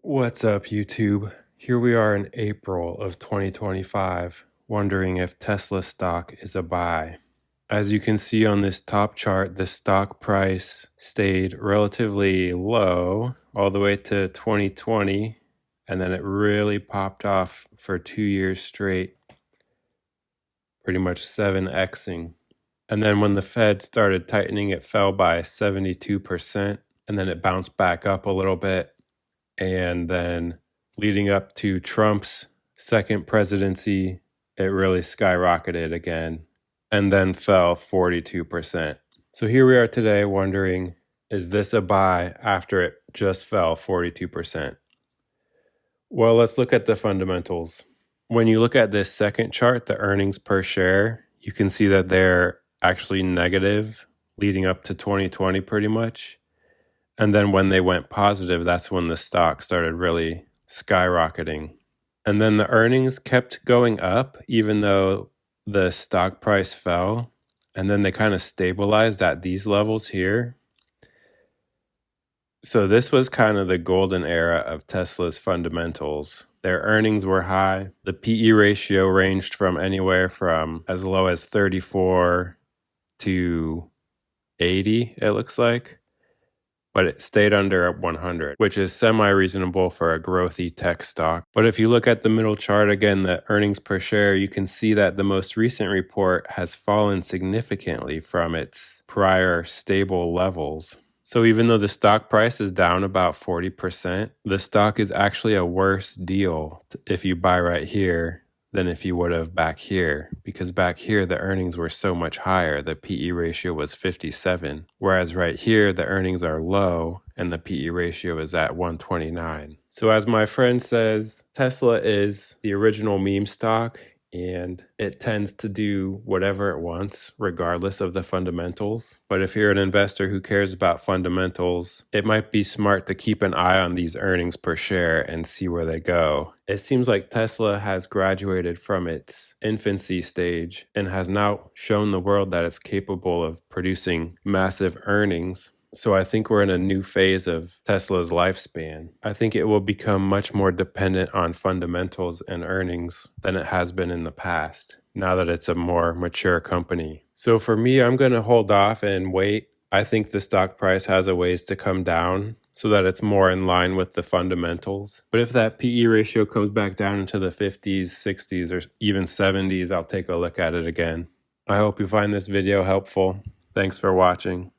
What's up, YouTube? Here we are in April of 2025, wondering if Tesla stock is a buy. As you can see on this top chart, the stock price stayed relatively low all the way to 2020, and then it really popped off for 2 years straight, pretty much 7xing. And then when the Fed started tightening, it fell by 72%, and then it bounced back up a little bit. And then leading up to Trump's second presidency, it really skyrocketed again and then fell 42%. So here we are today wondering, is this a buy after it just fell 42%? Well, let's look at the fundamentals. When you look at this second chart, the earnings per share, you can see that they're actually negative leading up to 2020 pretty much. And then when they went positive, that's when the stock started really skyrocketing. And then the earnings kept going up, even though the stock price fell. And then they kind of stabilized at these levels here. So this was kind of the golden era of Tesla's fundamentals. Their earnings were high. The PE ratio ranged from anywhere from as low as 34 to 80, it looks like. But it stayed under 100, which is semi-reasonable for a growthy tech stock. But if you look at the middle chart again, the earnings per share, you can see that the most recent report has fallen significantly from its prior stable levels. So even though the stock price is down about 40%, the stock is actually a worse deal if you buy right here than if you would have back here, because back here the earnings were so much higher. The PE ratio was 57, whereas right here the earnings are low and the PE ratio is at 129. So as my friend says, Tesla is the original meme stock, and it tends to do whatever it wants, regardless of the fundamentals. But if you're an investor who cares about fundamentals, it might be smart to keep an eye on these earnings per share and see where they go. It seems like Tesla has graduated from its infancy stage and has now shown the world that it's capable of producing massive earnings. So I think we're in a new phase of Tesla's lifespan. I think it will become much more dependent on fundamentals and earnings than it has been in the past, now that it's a more mature company. So for me, I'm going to hold off and wait. I think the stock price has a ways to come down so that it's more in line with the fundamentals. But if that PE ratio comes back down into the 50s, 60s, or even 70s, I'll take a look at it again. I hope you find this video helpful. Thanks for watching.